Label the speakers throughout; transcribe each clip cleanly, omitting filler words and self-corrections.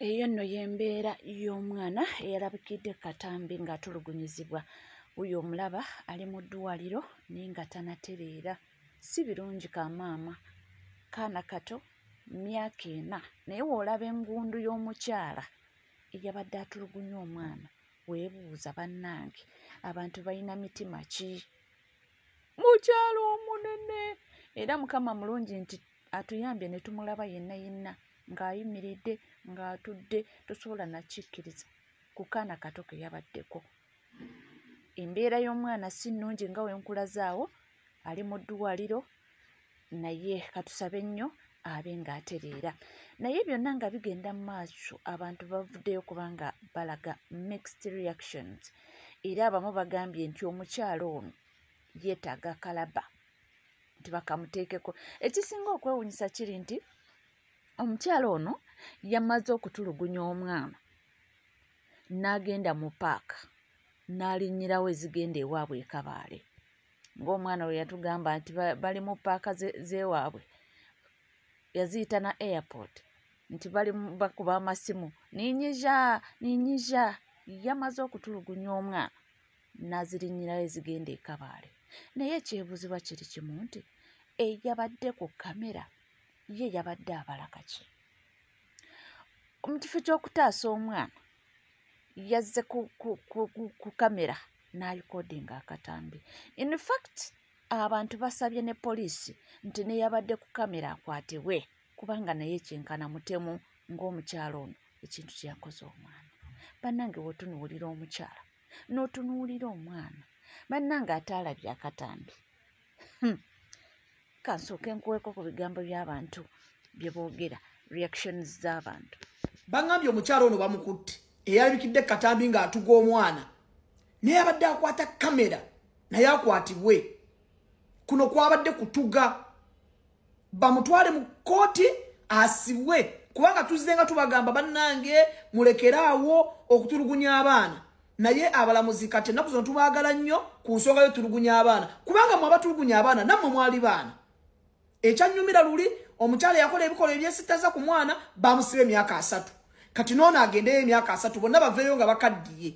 Speaker 1: Eyo nno y'embeera y'omwana eyalabikidde Katambi ng'atulugunyizibwa. Uyo omulaba ali mu ddwaliro naye nga tanatereera. Si birungi kamaama. Kaana kato myaka 4 naye w'olaba engundu y'omukyala eyabadde atulugunya omwana weebuuza bannange abantu balina mitima ki? Mukyala omunene era Mukama mulungi nti atuyambye ne tumulaba yenna ng'ayimiridde ng'atudde tosobola nakikkiriza ku kaana kato ke yabaddeko. Embeera y'omwana si nnungi nga wenkulazaawo, ali mu ddwaliro naye katusabe nnyo abe ng'atereera. Naye byonna nga bigenda mu maaso abantu bavuddeyo kubanga balaga mixed reactions era abamu bagambye nti omukyala ono yeetaaga kalaba nti bakamuteekeko. Ekisinga okwewuunyisa kiri nti omukyala ono yamaze okutulugunya omwana n'agenda mu paaka n'alinnyirawo ezigenda ewaabwe e Kabaale. Ng'omwana we yatugamba nti bali mu paaka z'ewaabwe, yaziyita na airport, nti bali bakuba amasimu ninyiza yamaze okutulugunya omwana n'azirinnyirawo ezigenda e Kabaale. Naye ekyebuzibwa kiri kimu nti eyabadde ku kamera ye yabadde abalaga ki? Mu kifo ky'okutaasa omwana yazze ku kamera n'alikodinga akatambi. In fact abantu basabye ne poliisi nti neyabadde ku kamera akwatibwe kubanga naye kyenkana mutemu ng'omukyala ono ekintu kye yakoze omwana. Bannange wotunuulira omukyala n'otunuulira omwana bannange ataalabye akatambi. Kansooke nkuweko ku bigambo by'abantu bye boogera, reactions z'abantu.
Speaker 2: Bangambye omukyala ono bamukutte eyalabikidde Katambi ng'atuga omwana naye abadde akwata kamera naye akwatibwe. Kuno kwabadde kutuga, bamutwale mu kooti asibwe kubanga tuzze nga tubagamba bannange mulekeraawo okutulugunya abaana. Naye abalamuzi kati ennaku zino tubaagala nnyo ku nsonga y'otulugunya abaana kubanga mwe abatulugunya abaana nammwe mwali baana. Ekyanyumira luli omukyala yakola ebikola ebyesittaza ku mwana bamusiba emyaka 3. Kati noono agendeyo emyaka 3 bonna baveeyo nga bakaddiye.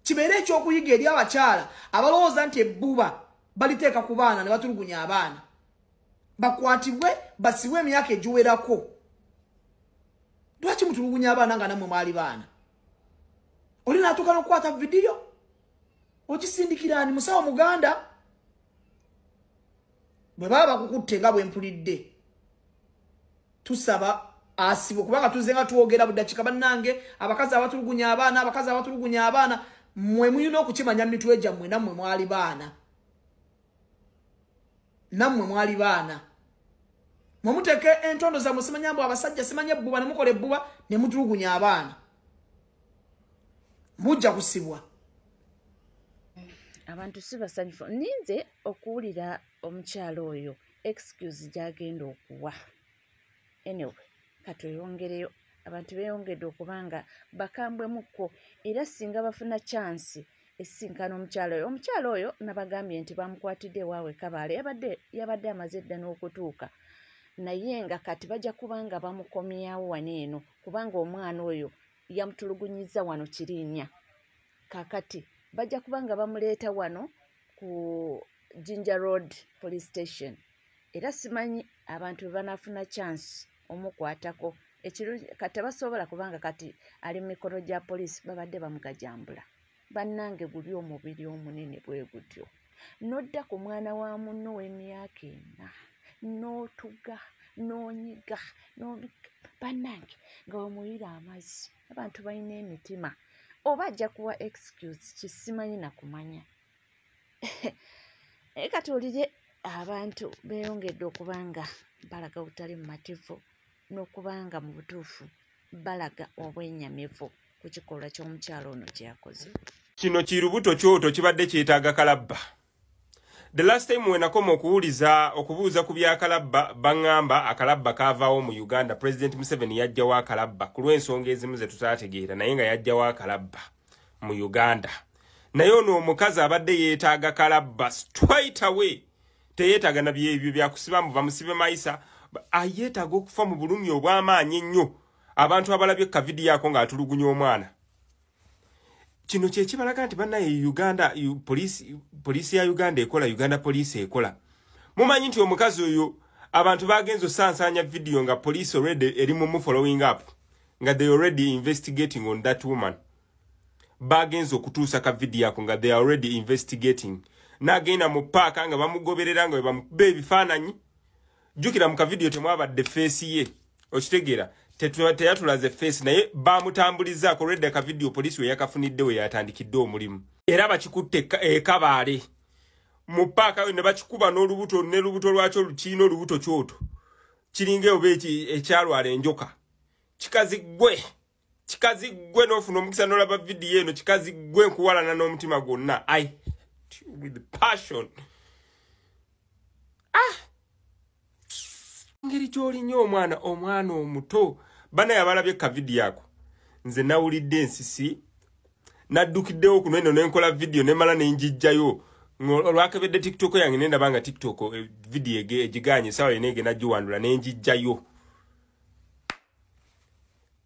Speaker 2: Kibeere ekyokuyiga eri abakyala abalowooza nti ebbuba baliteeka ku baana ne batulugunya abaana. Bakwatibwe basibwe emyaka egiwerako. Lwaki mutulugunya abaana nga nammwe mwali baana? Oli n'atuuka n'okukwata vidiyo okisindikira ani musawo muganda bwe baba bakukutte nga bwe mpulidde. Tusaba asibwe kubanga tuzze nga tuwogera budakiika bannange abakazi abatulugunya abaana mmwe mulina okukimanya mu mitwe gyammwe nammwe mwali baana. Mwe muteeke entondo zammwe simanya mbu abasajja simanya ebbuba ne mukola ebbuba ne mutulugunya abaana. Mujja kusibwa.
Speaker 1: Abantu si basanyufu. Ninze okuwulira omukyalo oyo excuse gy'agenda okuwa. Anyway, katweyongereyo. Abantu beeyongedde okubanga bakambwemukko era singa bafuna chance esinkana omukyalo oyo. Omukyalo oyo nabagambye nti bamukwatidde ewaabwe Kabaale yabadde amaze edda n'okutuuka. Naye nga kati bajja kubanga bamukomyawo wano eno kubanga omwana oyo yamutulugunyiza wano Kirinnya. Kakati bajja kubanga bamuleeta wano ku Jinja Road Police Station. Era simanyi abantu banafuna chance omukwatako. Kati basobola kubanga kati ali mu mikono gya poliisi babadde bamugajambula. Bannange guli omubiri omunene bwe gutyo. Nodda ku mwana wa munno w'emyaka 4 n'otuga n'onyiga bannange nga wamuyira amazzi. Abantu balina emitima oba ajja kuwa excuse kisimanyi nakumanya. Katuwulire abantu beeyongedde okubanga balaga butali mumativu n'okubanga mu butuufu balaga obwennyamivu ku kikolwa ky'omukyalo ono kye yakoze.
Speaker 3: Kino kirubuto kyoto kibadde kyetaaga kalabba. The last time wenakoma okubuuza ku bya kalabba bangamba akalabba kaavaawo mu Uganda. President Museveni yajjawo akalabba ku lw'ensonga ezimu ze tutaategeera naye nga yajjawo akalabba mu Uganda. Naye ono omukazi abadde yeetaaga kalabba straight away. Teyeetaaga na byebyo byakusiba mu bamusibe mayisa. Ayeetaaga okufa mu bulumi obw'amaanyi ennyo. abantu abalabye ka video yako nga atulugunya omwana kino kye kibalaga nti bannaye Uganda police ya Uganda ekola Uganda police ekola mumanyi nti omukazi oyo abantu bagenzo sansanya video nga police already eri mu following up nga they already investigating on that woman bagenzo kutuusa ka video yako nga they are already investigating nagenda mu park nga bamugoberera nga bamukube ebifaananyi jukira mu ka video temwabadde face ye okitegeera teyatulaze face naye bamutambuliza ko redda ka video police we yakafunidde we yatandikidde omulimu era bakikutte kabaale mu paka we ne bakikuba n'olubuto ne lubuto lwakyo lukino lubuto kyoto kiringe obeeki ekyalwala enjoka kikazi gwe n'ofuna omukisa n'olaba video eno kikazi gwe nkuwalana n'omutima gwonna with passion ngeri gy'oli nnyo omwana omuto bana yabalabye ka video yako nze nawulidde ensisi naddukiddewo kuno eno nenkola video nemala nenjijjayo olwakebedde TikTok yange nendabanga TikTok video egiganye sawa yenege nagiwandula nenjijjayo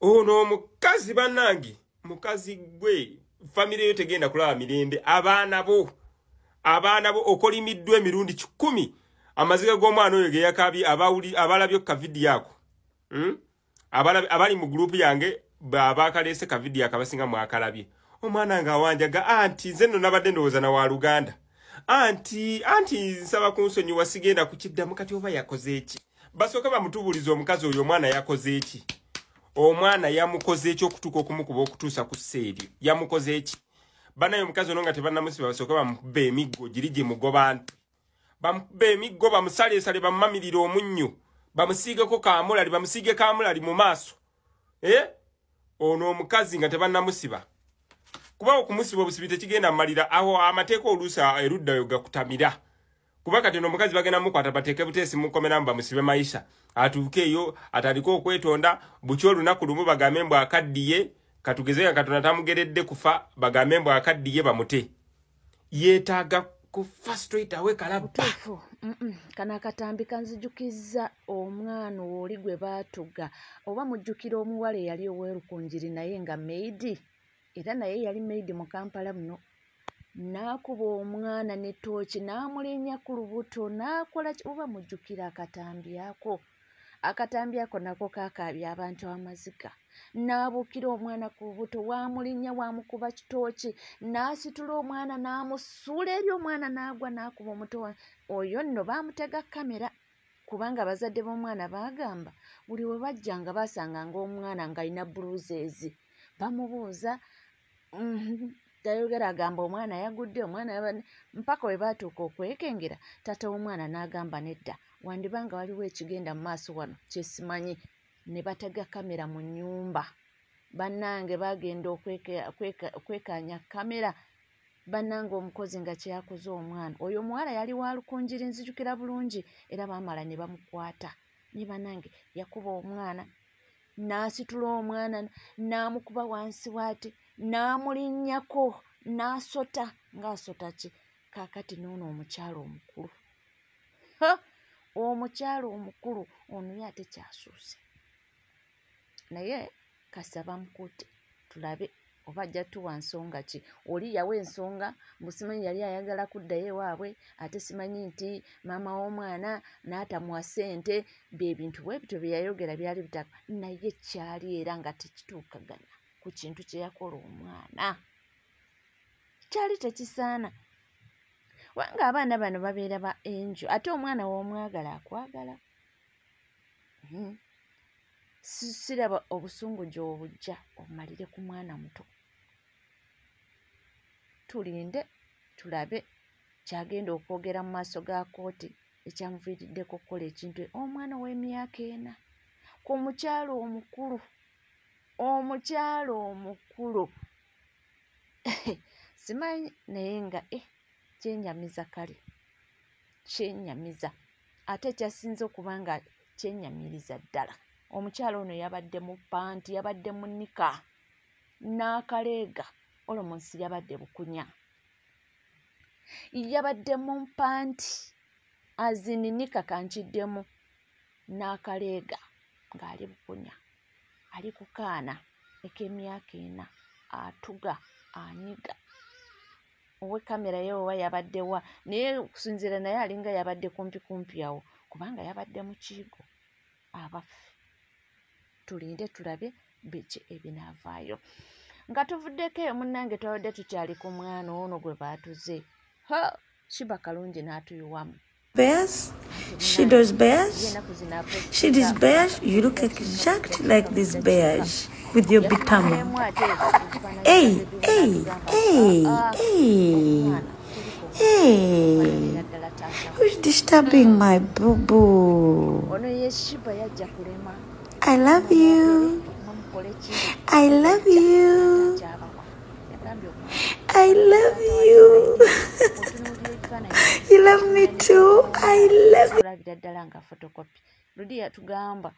Speaker 3: ono omukazi bannange mukazi gwe family yo tegenda kulaba mirembe abaana bo okolimiddwa emirundi 10 amaziga g'omwana oyo geyakabi abalabye ka video yako abali mu group yange bakalese ka video akabasinga mwakalabye omwana nga awanjaga anti nze nno nabadde ndowooza na wa Luganda anti nsaba kunsonyiwa sigenda kukiddamu kati oba yakoze eki basooka bamutubuliza omukazi oyo omwana yakoze eki omwana yamukoze eki okutuuka okumukuba okutuusa ku sseeri yamukoze eki banaye omukazi ono nga tebannamusiba basooka bamukubba emiggo giri gye mugoba nti bamukubba emiggo bamusaleesale bamumamirira omunnyo bamusiigeko kaamulali bamusiige kaamulali mu maaso ono omukazi nga tebannamusiba kuba okumusiba obusibi tekigenda malira aho amateeka oluusa eruddayo gakutamira kuba kati no omukazi bagenda mukwata bateeke buteesi mukomeramu bamusibe maisha atuuke eyo atandika okwetonda bukyo olunaku lumu bagambe mbu akaddiye katugeze nga Katonda tamugeredde kufa bagambe mbu akaddiye bamute yeetaaga kufa straight away kalabba
Speaker 1: kana katambi kanzijukiza omwana oli gwe baatuga oba mujjukira omuwala eyali owerukunjiri naye nga maidi era naye yali maidi mu Kampala muno n'akuba omwana ne tooki n'amulenya ku lubuto n'akola oba mujjukira akatambi ako nako kaakaabya abantu amaziga n'abuukira omwana ku lubuto waamulinya waamukuba kitooki n'asitula omwana n'amusuula eri omwana n'agwa n'akuba omuto oyo nno baamutega kamera kubanga abazadde b'omwana baagamba buli we bajjanga baasanganga omwana ng'alina bruises bamubuuza tayogera agamba omwana yagudde omwana mpaka we baatuuka okwekengera taata w'omwana n'agamba nedda wandibanga waliwo ekigenda mu maaso wano kyesimanyi ne batega kamera mu nnyumba bannange bagenda okwekanya kamera bannange omukozi nga kyeyakoze omwana oyo omuwala yali wa lukunjiri nzijukira bulungi era baamala ne bamukwata ne bannange yakuba omwana n'asitula omwana n'amukuba wansi waati n'amulinnyako n'asota ng'asota ki kaakati n'ono omukyalo omukulu omukyalo omukulu ono ye ate kyasuuse naye kasaba mukute tulabe oba ajja tuwa nsonga ki oli yawa ensonga musimanyi yali ayagala kuddayo ewaabwe ate simanyi nti maama w'omwana n'atamuwa ssente byebintu bwebityo bye yayogera byali bitaka naye kyali era nga tekituukagana ku kintu kye yakola omwana kyali tekisaana wanga abaana bano babeera ba enjo ate omwana w'omwagala akwagala siraba obusungu gy'obujja obumalire ku mwana muto tulinde tulabe kyagenda okwogera mu maaso ga kooti ekyamuviiriddeko okukola ekintu omwana w'emyaka 4 ku mukyalo omukulu simanyi naye nga kyenyamiza kale kyenyamiza ate ekyasinze okuba nga kyenyamiriza ddala omukyalo ono yabadde mu panti yabadde mu nika n'akaleega olomonsi yabadde bukunya yabadde mu panti azini nika kankiddemu n'akaleega ng'ali bukunya ali ku kaana ek'emyaka 4 atuga anyiga owe kamera ye owa yabadde wa naye okusinziira naye alinga yabadde kumpi awo kubanga yabadde mu kiigo abaffe tulinde tulabe biki ebinaavaayo nga tuvuddeko eyo munnange twabadde tukyali ku mwana ono gwe baatuze Shiba Kalungi n'atuyuwamu
Speaker 4: bears. She does bears. She does bears. You look exactly like these bears with your big tummy. Hey, hey, hey, hey, hey. Who's disturbing my boo-boo? I love you. I love you. I love you. You love me too. I love you.
Speaker 1: Rudi yatugamba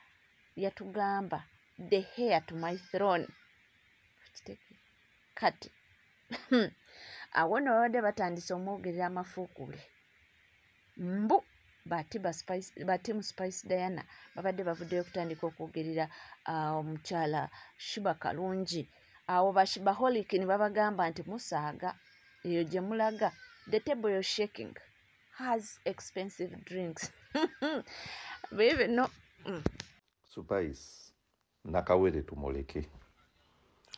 Speaker 1: the hair to my throne. Cut. Awona wade batandise omwogerera amafuukule. Mbu batimu Spice Diana babadde bavuddeyo okutandika okwogerera omukyala Shiba Kalungi. Awo bashibaholic ni babagamba nti musaaga eyo gye mulaga. The table you're shaking has expensive drinks. Baby, no.
Speaker 5: Spice nakawere tumoleke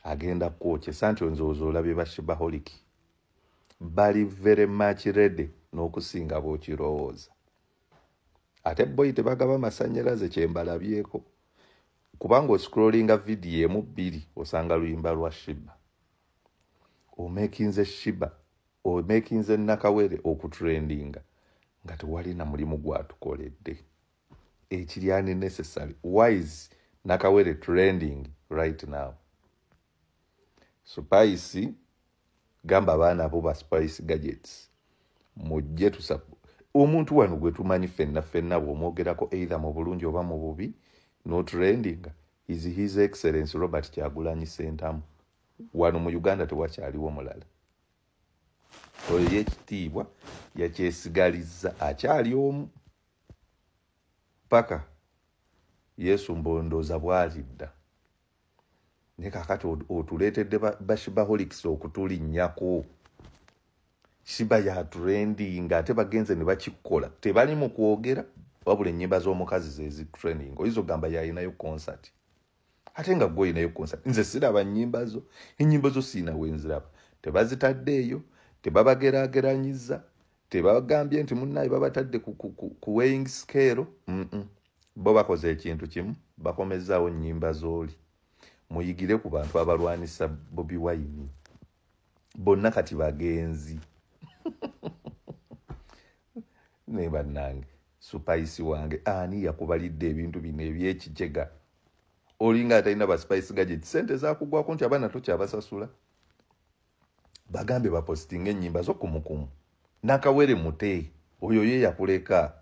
Speaker 5: agenda kwoche santi onzozo olabye bashibaholic bali very much ready n'okusinga bw'okirowooza. Ate boy tebagaba masanyalaze kyembalabyeko kubanga oscrollinga video emu 2 osanga luyimba lwa Shiba omekinze Shiba omekinze nakawere okutrendinga nga tewali na mulimu gwatukoledde ekiri necessary. Why is nakawere trending right now? Spice gamba bana abo ba Spice Gadgets mujje tusapo omuntu wano gwe tumanyi fenna bw'omwogerako either mu bulungi oba mu bubi no trending is His Excellency Robert Kyagulanyi Ssentamu. Wano mu Uganda tewakyaliwo mulala. Oyo yekitiibwa yakyesigalizza akyali omu paka Yesu mbondoza bwalidda. Ne kakati otuleetedde bashibaholics okutulinnyako. Shiba ya trending ate bagenze ne bakikola tebali mu kwogera wabula ennyimba z'omukazi zezi trending. Oyizo gamba yalinayo concert ate nga gwe inayo concert nze siraba nnyimba zo ennyimba zo sina wenziraba tebazitaddeeyo tebabagerageranyiza tebagambye nti munnaye babatadde ku weighing scale bo bakoze ekintu kimu bakomezaawo nnyimba z'oli muyigire ku bantu abalwanisa Bobi Wine bonna kati bagenzi ne bannange Spice wange ani yakubalidde ebintu bino ebyekijega olinga atalina ba Spice Gadgets sente zakugwako nti abana tokyabasasula bagambe bapostinga ennyimba zo kumukumu nakawere mute oyo ye yakuleka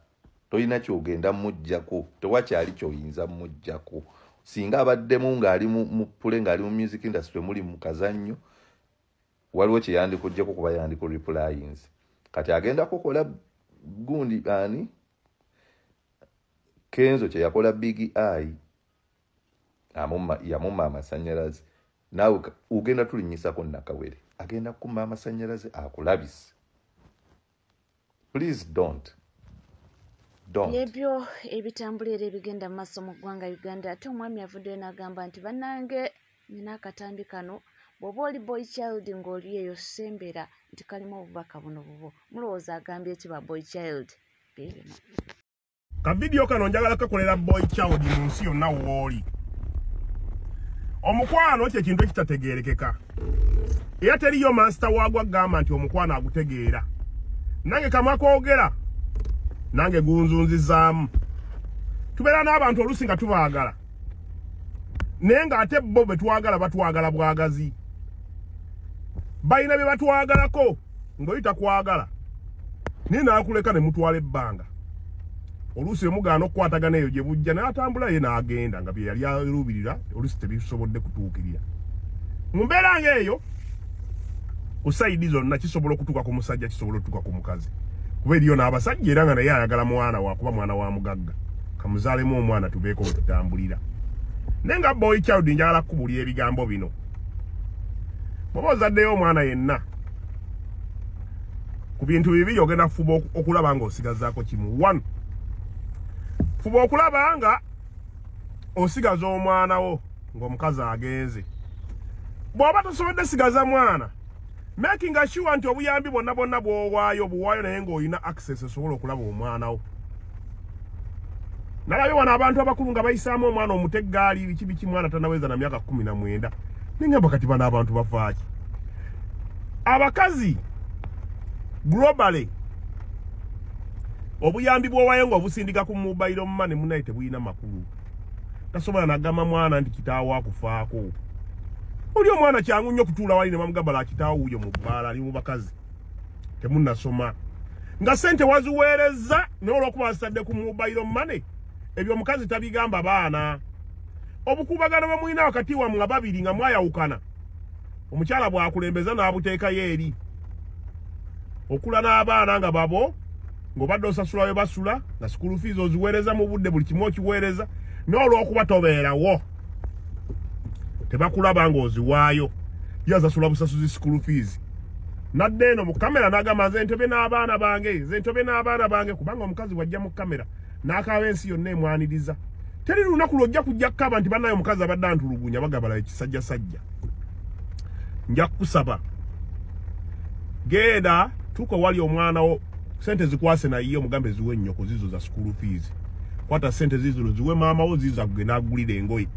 Speaker 5: toyina kyogenda mujjako tewakyali kyoyinza mujjako singa abaddemu ng'ali mu pule ng'ali mu music industry muli mu kazannyo waliwo kyeyandikujjako kuba yandiku replyings kati agenda kukola gundi ani Kenzo kye yakola Big Eye yamumma amasanyalaze nawe ugenda tulinyisako nakawere agenda kumma amasanyalaze akulabise. Please don't.
Speaker 1: Ebyo ebitambulira ebigenda maaso mu ggwanga Uganda ate omwami avuddeyo n'agamba nti bannange nina akatambi kano bw'oba oli boy child ng'oli eyo sembera nti kalimu obubaka buno bubo mulowooza agambye ki ba boy child bebino
Speaker 6: ka video kano njagala kakolera boy child mu nsi yonna w'oli omukwano kye kintu ekitategeerekeka era teriyo master waagwa agamba nti omukwano agutegeera nange kamwa koogera nange gunzunzizaamu tubeera n'abantu oluusi nga tubaagala naye ng'ate bo be twagala batwagala bwagazi balina bye batwagalako ng'oyita kwagala naye naakuleka ne mutwala ebbanga oluusi omugaana okukwatagana eyo gye bujja n'atambula ye n'agenda nga bye yali aluubirira oluusi tebisobodde kutuukirira mu mbeera ng'eyo kusayidi zonna kisobola okutuuka ku musajja kisobola okutuuka ku mukazi kuba eriyo n'abasajja era nga naye ayagala mwana wakuba mwana wa mugagga kamuzaalemu omwana tubeeko we tutambulira Nenga boy child njala kubuli ebigambo bino. Bozaddeyo omwana yenna. Ku bintu bibiri ogenda fuba okulaba nga osigazaako kimu. 1. Fuba okulaba nga osigaza omwana wo ng'omukazi agenze. Bw'oba tosobodde sigaza mwana, making sure nti obuyambi bonna bonna bw'owaayo buwaayo naye ng'olina access esobola okulaba omwana wo. Nalabye wano abantu abakulu nga bayisaamu omwana omuteggaali biki mwana tanaweza na myaka 19. Ningamba kati bano abantu bafaaki. Abakazi globally obuyambi bw'owaayo ng'obusindika ku mobile money munaye tebulina makulu. Tasobola nagamba mwana nti kitaawo akufaako. Oli omwana kyangu nnyo kutuula wali ne bamugamba la kitaawo wuyo mu bbaala ali mu bakazi. Temunnasoma. Nga sente waziweereza n'olwokuba zisadde ku mobile money, ebyo omukazi tabigamba baana. Obukubagano bwe mulina wakati wammwe ababiri nga mwayawukana, omukyala bw'akulembeza n'abuteekayo eri. Okula n'abaana nga babo, ng'obadde osasula we basula, nga school fees oziweereza mu budde buli kimu okiweereza, n'olw'okuba tobeerawo. Tebakulaba ng'oziwaayo. Yazasula busasuzi school fees. Nadde eno mu kamera n'agamba nze ntobe n'abaana bange, kubanga omukazi wajja mu kamera n'akaaba ensi yonna emwaniriza. Teri lunaku lwojja kujja kkaba nti bannayo omukazi abadde antulugunya bagabala ekisajjasajja. Nja kusaba genda tuko wali omwana wo sente zikwase na yiyo mugambe ziwe nnyoko zizo za school fees. Kwata sente zizo ziwe maama wo ziza kugenda agulira engoye.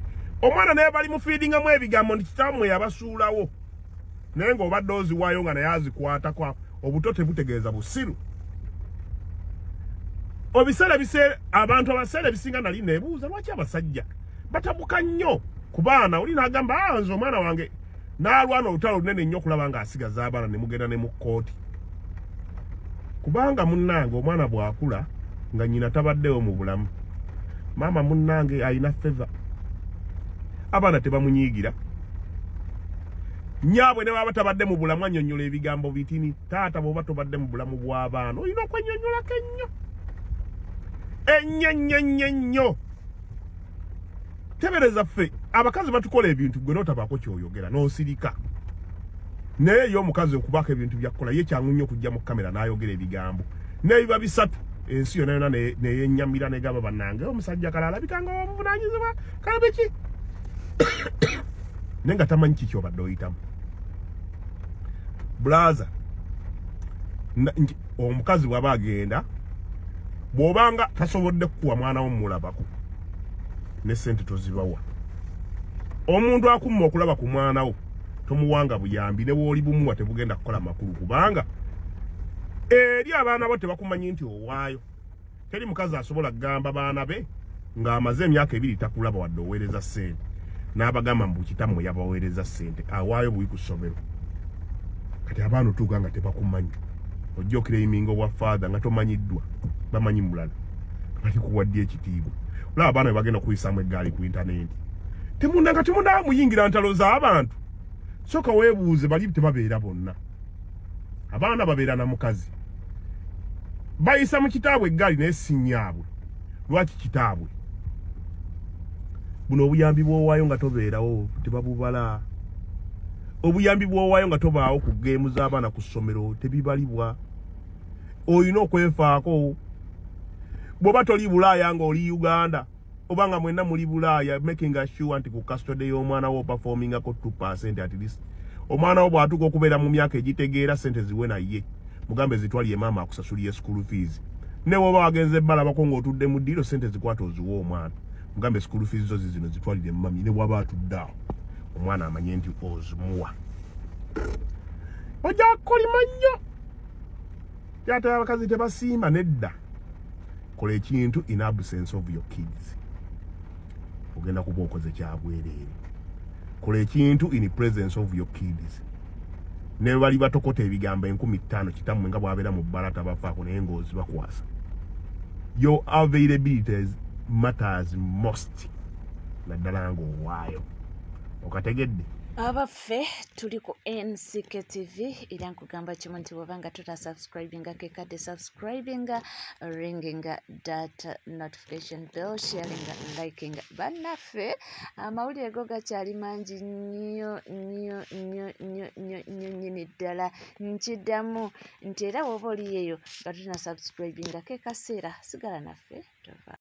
Speaker 6: Omwana naye bali mu feedinga mu ebigambo nti kitamwe yabasuulawo. Naye ng'obadde oziwaayo nga naye azikwata kwa obuto tebutegeeza busiru. Abantu abaseera bisinga nali neebuuza lwaki abasajja batabuka nnyo ku baana. Oli n'agamba nze omwana wange n'alwana olutalo lunene nnyo okulaba ng'asigaza abaana ne mugenda ne mu kkooti. Kubanga munnange omwana bw'akula nga nnyina tabaddewo mu bulamu, maama munnange alina feva. Abaana tebamunyiigira. Nyaabwe ne baba tabadde mu bulamu annyonnyola ebigambo bitini. Taata bw'oba tobadde mu bulamu bw'abaana olina okwennyonnyolako ennyo. Ennyo. Tebereza ffe abakazi batukola ebintu gwe n'otabaako ky'oyogera n'osirika. Naye yo omukazi okubaako ebintu byakkola ye kyangu nnyo okujja mu kamera n'ayogera ebigambo. N'ebiba bisatu ensi yonna yonna neyennyamira negamba bannange omusajja kale alabika nga omuvunaanyizibwa kalabe ki. Naye nga tamanyi kiki obadde oyitamu. Blaza omukazi bw'aba agenda bw'obanga tasobodde kukuwa mwana wo mulabako ne sente tozibawa. Omuntu akumma okulaba ku mwana wo tomuwanga buyambi ne bw'oli bumuwa tebugenda kukola makulu kubanga eri abaana bo tebakumanyi nti owaayo. Teri mukazi asobola kugamba baana be ng'amaze emyaka 2 takulaba wadde oweereza sente n'abagamba mbu kitammwe yabaweereza sente awaayo buli ku ssomero. Kati abaana otuuka nga tebakumanyi ojja okireiminga obwa faada nga tomanyiddwa bamanyi mulala kati kuwadde ekitiibwa. Olaba abaana bagenda okuyisaamu eggaali ku intaneti temunda muyingira ntalo z'abantu. Soka weebuuze bali tebabeera bonna. Abaana babeera na mukazi bayisa mu kitaabwe eggaali naye si nnyaabwe. Lwaki kitaabwe? Buno obuyambi bw'owaayo nga tobeerawo tebabubala. Obuyambi bw'owaayo nga tobaawo ku geemu z'abaana ku ssomero tebibalibwa. Oyina okwefaako. Bw'oba toli Bulaaya ng'oli Uganda oba nga mwenna muli Bulaaya, making sure nti ku custody y'omwana wo performingako 2% at least. Omwana wo bw'atuuka okubeera mu myaka egitegeera sente ziwe naye mugambe zitwaliye maama akusasulire school fees. Ne bw'oba wagenze ebbalabako ng'otudde mu ddiiro sente zikwata oziwa omwana mugambe school fees zo zino zitwalire mami. Ne bw'aba atudde awo omwana amanye nti ozimuwa. Ojja kukolima nnyo. Taata abakazi tebasiima nedda. Kola ekintu in absence of your kids. Ogenda kuba okoze kyabwereere. Kola ekintu in presence of your kids. Ne bali batokota ebigambo 15,000 kitammwe nga bw'abeera mu bbala tabafaako naye ng'ozi bakwasa. Your availability matters most. Naddala ng'owaayo. Okategedde.
Speaker 1: abaffe tuli ku NCK TV era nkugamba kimu nti bw'obanga tutasubscribinga kekadde subscribinga ringinga that notification bell sharinga likinga bannaffe amawulire go gakyali mangi nnyo nyini ddala nkiddamu nti era bw'oba oliyeeyo nga tutasubscribinga ke kaseera sigala naffe tova